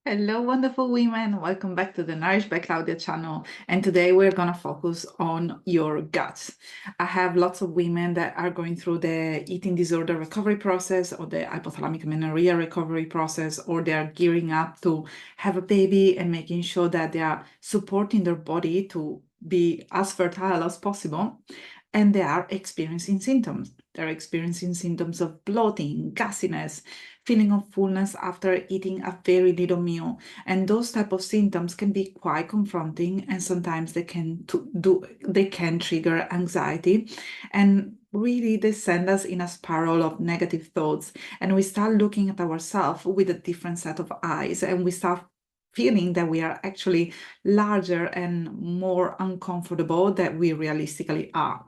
Hello, wonderful women. Welcome back to the Nourish by Claudia channel. And today we're going to focus on your gut. I have lots of women that are going through the eating disorder recovery process or the hypothalamic amenorrhea recovery process, or they are gearing up to have a baby and making sure that they are supporting their body to be as fertile as possible. And they are experiencing symptoms. They're experiencing symptoms of bloating, gassiness, feeling of fullness after eating a very little meal. And those type of symptoms can be quite confronting, and sometimes they can trigger anxiety. And really, they send us in a spiral of negative thoughts. And we start looking at ourselves with a different set of eyes, and we start feeling that we are actually larger and more uncomfortable than we realistically are.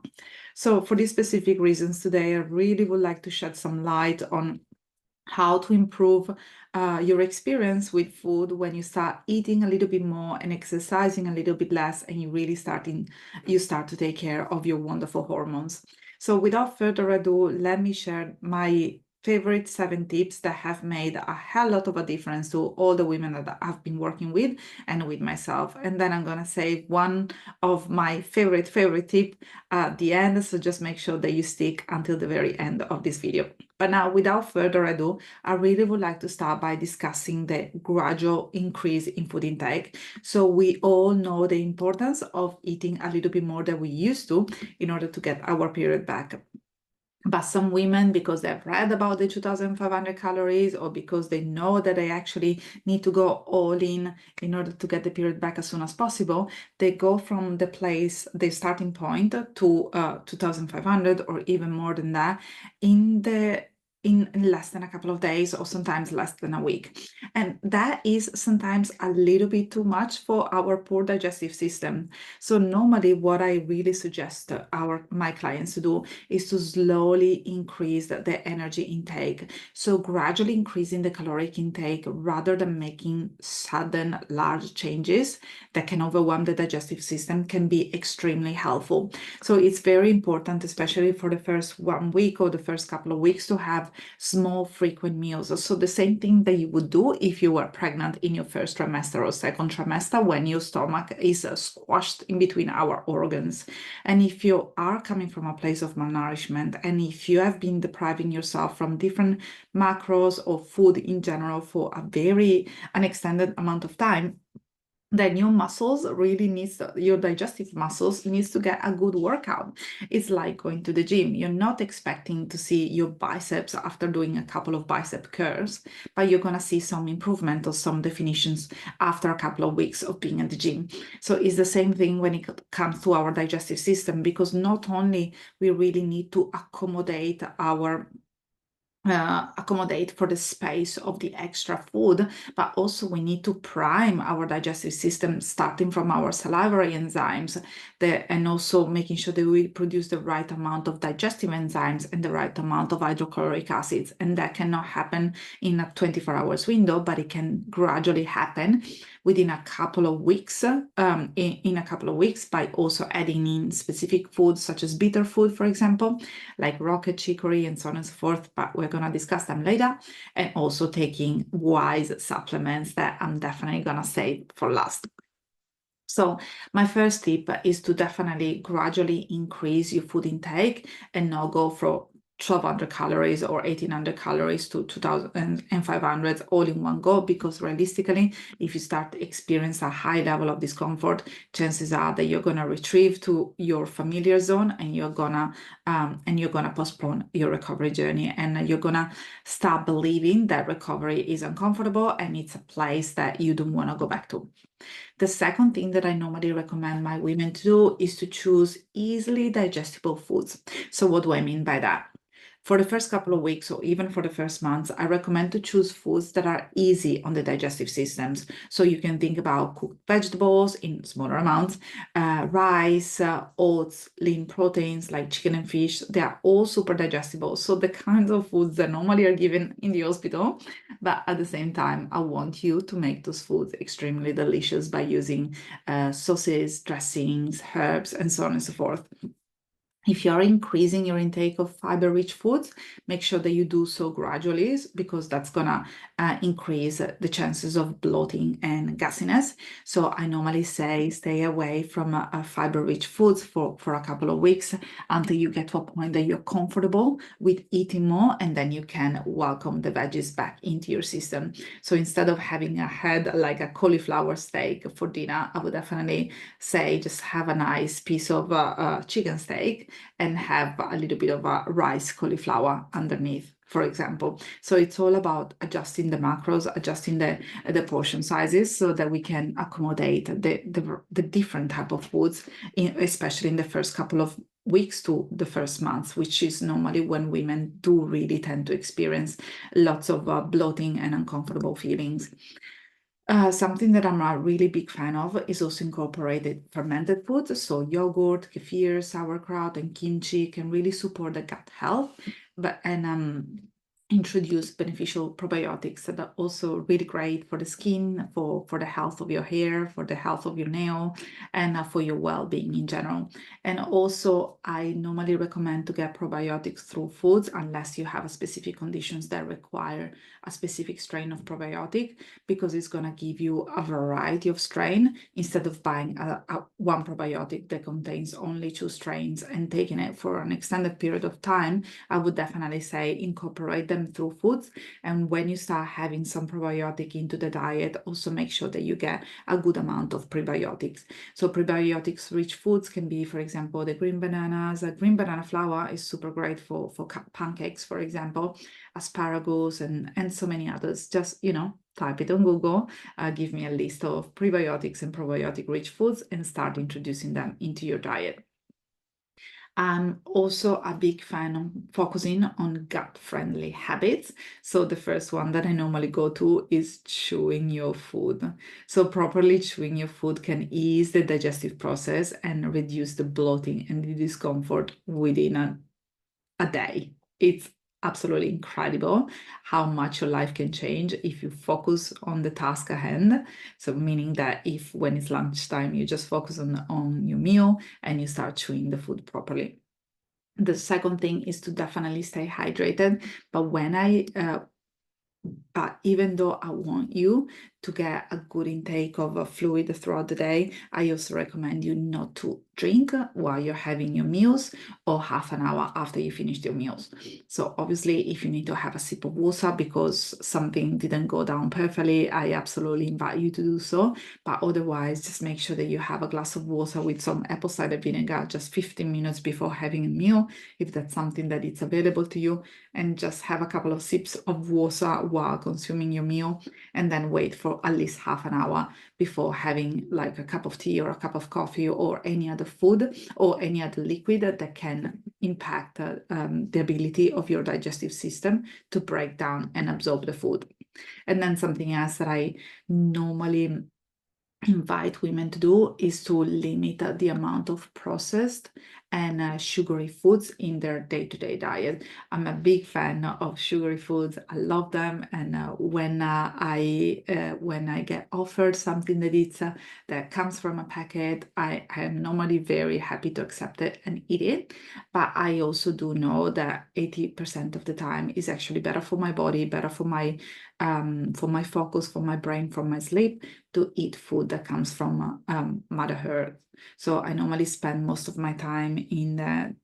So for these specific reasons today, I really would like to shed some light on how to improve your experience with food when you start eating a little bit more and exercising a little bit less, and you start to take care of your wonderful hormones. So without further ado, let me share my favorite 7 tips that have made a hell lot of a difference to all the women that I've been working with and with myself. And then I'm gonna save one of my favorite tip at the end, so just make sure that you stick until the very end of this video. But now, without further ado, I really would like to start by discussing the gradual increase in food intake. So we all know the importance of eating a little bit more than we used to in order to get our period back. But some women, because they've read about the 2,500 calories, or because they know that they actually need to go all in order to get the period back as soon as possible, they go from the starting point to 2,500 or even more than that in less than a couple of days, or sometimes less than a week. And that is sometimes a little bit too much for our poor digestive system. So normally what I really suggest my clients to do is to slowly increase the energy intake. So gradually increasing the caloric intake rather than making sudden large changes that can overwhelm the digestive system can be extremely helpful. So it's very important, especially for the first 1 week or the first couple of weeks, to have small frequent meals. So the same thing that you would do if you were pregnant in your first trimester or second trimester, when your stomach is squashed in between our organs. And if you are coming from a place of malnourishment, and if you have been depriving yourself from different macros or food in general for an extended amount of time, then your digestive muscles needs to get a good workout. It's like going to the gym. You're not expecting to see your biceps after doing a couple of bicep curls, but you're gonna see some improvement or some definitions after a couple of weeks of being at the gym. So it's the same thing when it comes to our digestive system, because not only we really need to accommodate for the space of the extra food, but also we need to prime our digestive system, starting from our salivary enzymes, and also making sure that we produce the right amount of digestive enzymes and the right amount of hydrochloric acids. And that cannot happen in a 24 hours window, but it can gradually happen within a couple of weeks, by also adding in specific foods such as bitter food, for example, like rocket chicory and so on and so forth, but we're going to discuss them later, and also taking wise supplements that I'm definitely going to save for last. So my first tip is to definitely gradually increase your food intake and not go for 1,200 calories or 1,800 calories to 2,500 all in one go, because realistically, if you start to experience a high level of discomfort, chances are that you're going to retrieve to your familiar zone, and you're gonna postpone your recovery journey, and you're gonna start believing that recovery is uncomfortable and it's a place that you don't want to go back to. The second thing that I normally recommend my women to do is to choose easily digestible foods. So what do I mean by that? For the first couple of weeks, or even for the first months, I recommend to choose foods that are easy on the digestive systems. So you can think about cooked vegetables in smaller amounts, rice, oats, lean proteins like chicken and fish. They are all super digestible. So the kinds of foods that normally are given in the hospital, but at the same time, I want you to make those foods extremely delicious by using sauces, dressings, herbs, and so on and so forth. If you're increasing your intake of fiber-rich foods, make sure that you do so gradually, because that's gonna increase the chances of bloating and gassiness. So I normally say stay away from fiber-rich foods for a couple of weeks until you get to a point that you're comfortable with eating more, and then you can welcome the veggies back into your system. So instead of having a head like a cauliflower steak for dinner, I would definitely say just have a nice piece of chicken steak and have a little bit of a rice cauliflower underneath, for example. So it's all about adjusting the macros, adjusting the portion sizes so that we can accommodate the different type of foods, especially in the first couple of weeks to the first month, which is normally when women do really tend to experience lots of bloating and uncomfortable feelings. Something that I'm a really big fan of is also incorporated fermented foods. So yogurt, kefir, sauerkraut, and kimchi can really support the gut health, and introduce beneficial probiotics that are also really great for the skin, for the health of your hair, for the health of your nail, and for your well-being in general. And also, I normally recommend to get probiotics through foods unless you have a specific conditions that require a specific strain of probiotic, because it's going to give you a variety of strain instead of buying one probiotic that contains only 2 strains and taking it for an extended period of time. I would definitely say incorporate them through foods. And when you start having some probiotic into the diet, also make sure that you get a good amount of prebiotics. So prebiotics rich foods can be, for example, the green bananas. Green banana flour is super great for pancakes, for example, asparagus, and so many others. Just, type it on Google, give me a list of prebiotics and probiotic rich foods, and start introducing them into your diet. I'm also a big fan of focusing on gut-friendly habits. So the first one that I normally go to is chewing your food. So properly chewing your food can ease the digestive process and reduce the bloating and the discomfort within a day. It's absolutely incredible how much your life can change if you focus on the task at hand. So meaning that if when it's lunchtime, you just focus on your meal and you start chewing the food properly. The second thing is to definitely stay hydrated. But even though I want you to get a good intake of fluid throughout the day, I also recommend you not to drink while you're having your meals or half an hour after you finished your meals. So obviously, if you need to have a sip of water because something didn't go down perfectly, I absolutely invite you to do so. But otherwise, just make sure that you have a glass of water with some apple cider vinegar just 15 minutes before having a meal, if that's something that is available to you, and just have a couple of sips of water while consuming your meal, and then wait for at least half an hour before having like a cup of tea or a cup of coffee or any other food or any other liquid that can impact the ability of your digestive system to break down and absorb the food. And then something else that I normally invite women to do is to limit the amount of processed and sugary foods in their day-to-day diet. I'm a big fan of sugary foods. I love them, and when I get offered something that comes from a packet, I am normally very happy to accept it and eat it. But I also do know that 80% of the time is actually better for my body, better for my focus, for my brain, for my sleep, to eat food that comes from Mother Earth. So I normally spend most of my time in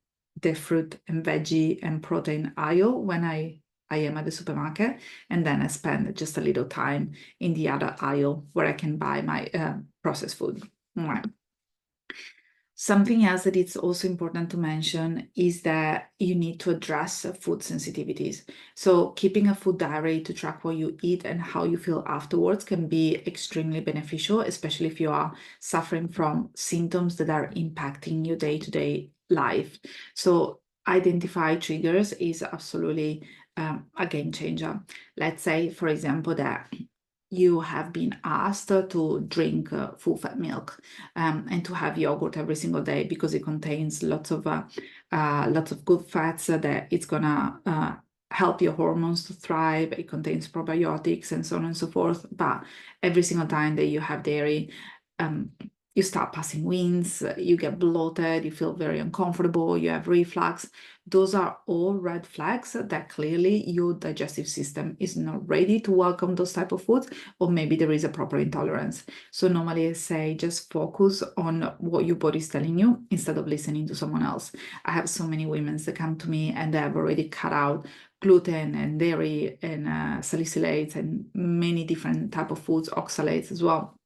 the fruit and veggie and protein aisle when I am at the supermarket, and then I spend just a little time in the other aisle where I can buy my processed food. Right. Something else that it's also important to mention is that you need to address food sensitivities. So keeping a food diary to track what you eat and how you feel afterwards can be extremely beneficial, especially if you are suffering from symptoms that are impacting your day-to-day life. So identify triggers is absolutely a game changer. Let's say, for example, that you have been asked to drink full-fat milk and to have yogurt every single day because it contains lots of good fats that it's gonna help your hormones to thrive. It contains probiotics and so on and so forth. But every single time that you have dairy, you start passing winds, you get bloated, you feel very uncomfortable, you have reflux. Those are all red flags that clearly your digestive system is not ready to welcome those type of foods, or maybe there is a proper intolerance. So normally I say just focus on what your body is telling you instead of listening to someone else. I have so many women that come to me and they have already cut out gluten and dairy and salicylates and many different type of foods, oxalates as well.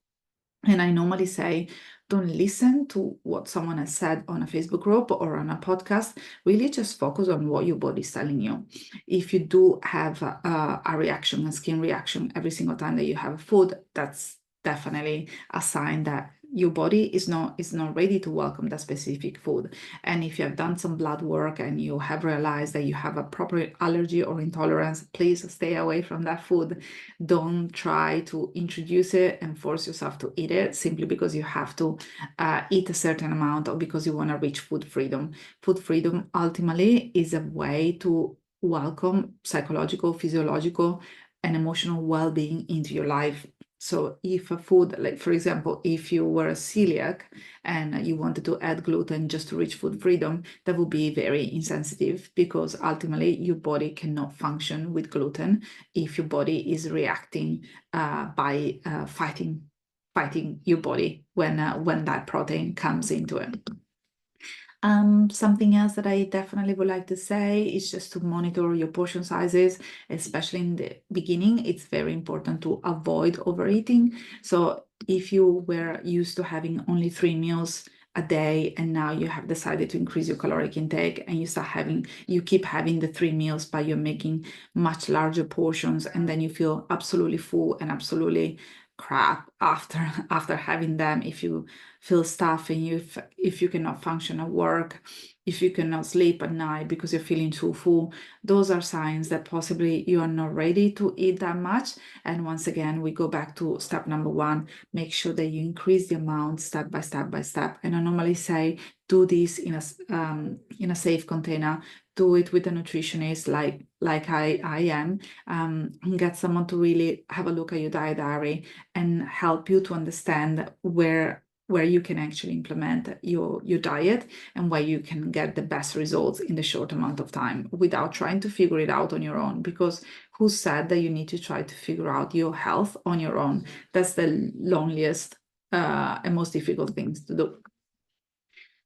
And I normally say, don't listen to what someone has said on a Facebook group or on a podcast. Really just focus on what your body is telling you. If you do have a reaction, a skin reaction every single time that you have food, that's definitely a sign that your body is not ready to welcome that specific food. And if you have done some blood work and you have realized that you have a proper allergy or intolerance, please stay away from that food. Don't try to introduce it and force yourself to eat it simply because you have to eat a certain amount or because you want to reach food freedom. Food freedom ultimately is a way to welcome psychological, physiological, and emotional well-being into your life. So if a food, like for example, if you were a celiac and you wanted to add gluten just to reach food freedom, that would be very insensitive because ultimately your body cannot function with gluten if your body is reacting by fighting your body when that protein comes into it. Something else that I definitely would like to say is just to monitor your portion sizes, especially in the beginning. It's very important to avoid overeating. So if you were used to having only 3 meals a day and now you have decided to increase your caloric intake and you keep having the 3 meals, but you're making much larger portions, and then you feel absolutely full and absolutely crap after having them. If you feel stuffed and if you cannot function at work, if you cannot sleep at night because you're feeling too full, those are signs that possibly you are not ready to eat that much. And once again, we go back to step number 1, make sure that you increase the amount step by step by step. And I normally say, do this in a safe container. Do it with a nutritionist like I am. Get someone to really have a look at your dietary and help you to understand where you can actually implement your diet and where you can get the best results in the short amount of time without trying to figure it out on your own. Because who said that you need to try to figure out your health on your own? That's the loneliest and most difficult things to do.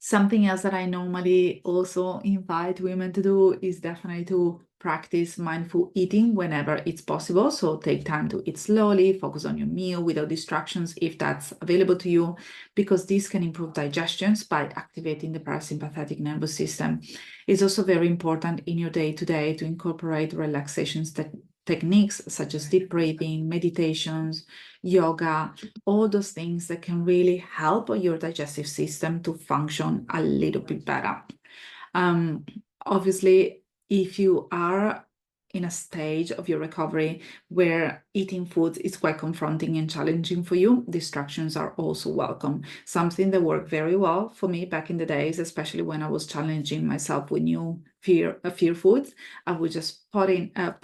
Something else that I normally also invite women to do is definitely to practice mindful eating whenever it's possible. So take time to eat slowly, focus on your meal without distractions if that's available to you, because this can improve digestions by activating the parasympathetic nervous system. It's also very important in your day-to-day to incorporate relaxations techniques such as deep breathing, meditations, yoga, all those things that can really help your digestive system to function a little bit better. Obviously, if you are in a stage of your recovery where eating foods is quite confronting and challenging for you, distractions are also welcome. Something that worked very well for me back in the days, especially when I was challenging myself with new fear foods, I would just put in a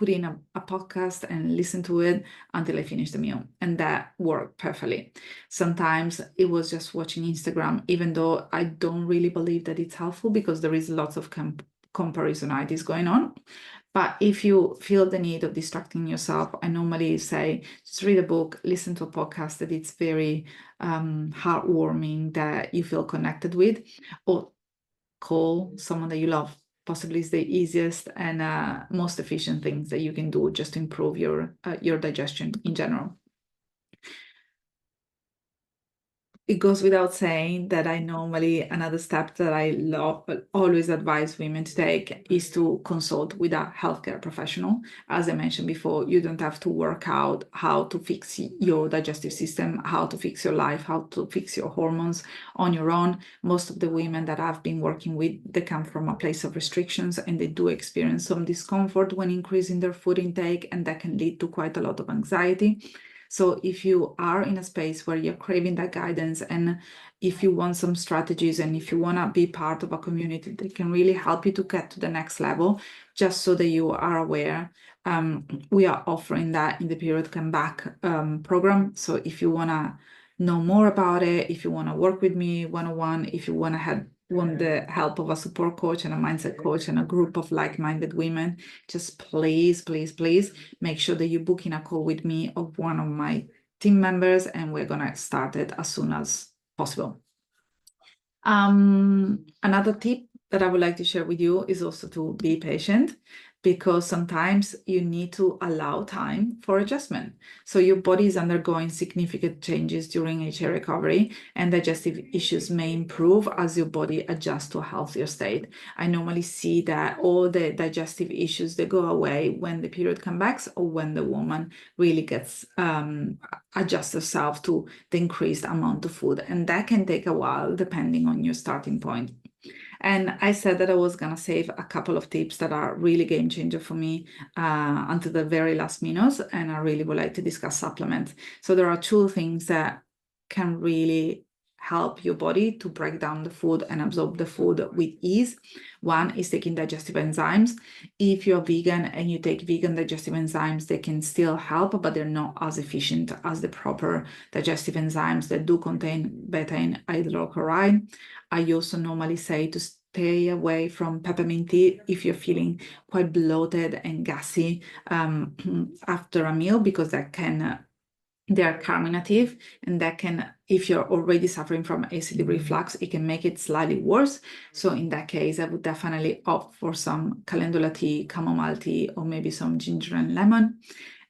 podcast and listen to it until I finished the meal, and that worked perfectly. Sometimes it was just watching Instagram, even though I don't really believe that it's helpful because there is lots of comparisonitis going on. But if you feel the need of distracting yourself, I normally say just read a book, listen to a podcast that it's very heartwarming, that you feel connected with, or call someone that you love. Possibly is the easiest and most efficient things that you can do just to improve your digestion in general. It goes without saying that another step that I always advise women to take is to consult with a healthcare professional. As I mentioned before, you don't have to work out how to fix your digestive system, how to fix your life, how to fix your hormones on your own. Most of the women that I've been working with, they come from a place of restrictions and they do experience some discomfort when increasing their food intake, and that can lead to quite a lot of anxiety. So if you are in a space where you're craving that guidance, and if you want some strategies, and if you want to be part of a community that can really help you to get to the next level, just so that you are aware, we are offering that in the Period Come Back program. So if you want to know more about it, if you want to work with me one-on-one, if you want the help of a support coach and a mindset coach and a group of like-minded women, just please, please, please make sure that you book in a call with me or one of my team members, and we're gonna start it as soon as possible. Another tip that I would like to share with you is also to be patient, because sometimes you need to allow time for adjustment. So your body is undergoing significant changes during HA recovery, and digestive issues may improve as your body adjusts to a healthier state. I normally see that all the digestive issues, they go away when the period comes back or when the woman really gets adjust herself to the increased amount of food. And that can take a while depending on your starting point. And I said that I was going to save a couple of tips that are really game changer for me until the very last minutes. And I really would like to discuss supplements. So there are two things that can really help your body to break down the food and absorb the food with ease. One is taking digestive enzymes. If you're vegan and you take vegan digestive enzymes, they can still help, but they're not as efficient as the proper digestive enzymes that do contain beta hydrochloride. I also normally say to stay away from peppermint tea if you're feeling quite bloated and gassy after a meal, because that can they are carminative, and that can, if you're already suffering from acid reflux, it can make it slightly worse. So in that case, I would definitely opt for some calendula tea, chamomile tea, or maybe some ginger and lemon.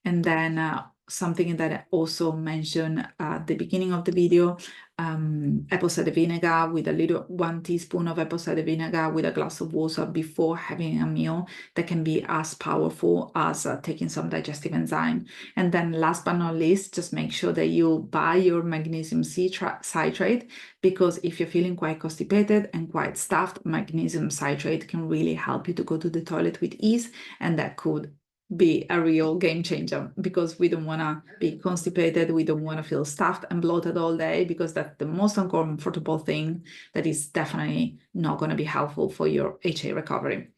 And then something that I also mentioned at the beginning of the video, apple cider vinegar with 1 teaspoon of apple cider vinegar with a glass of water before having a meal. That can be as powerful as taking some digestive enzyme. And then last but not least, just make sure that you buy your magnesium citrate, because if you're feeling quite constipated and quite stuffed, magnesium citrate can really help you to go to the toilet with ease, and that could be a real game changer, because we don't want to be constipated. We don't want to feel stuffed and bloated all day, because that's the most uncomfortable thing that is definitely not going to be helpful for your HA recovery.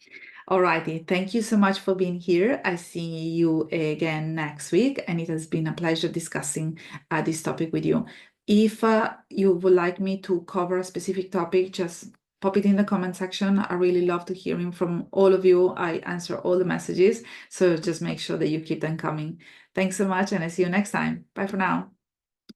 Alrighty, thank you so much for being here. I see you again next week, and it has been a pleasure discussing this topic with you. If you would like me to cover a specific topic, just pop it in the comment section. I really love to hearing from all of you. I answer all the messages, so just make sure that you keep them coming. Thanks so much, and I see you next time. Bye for now.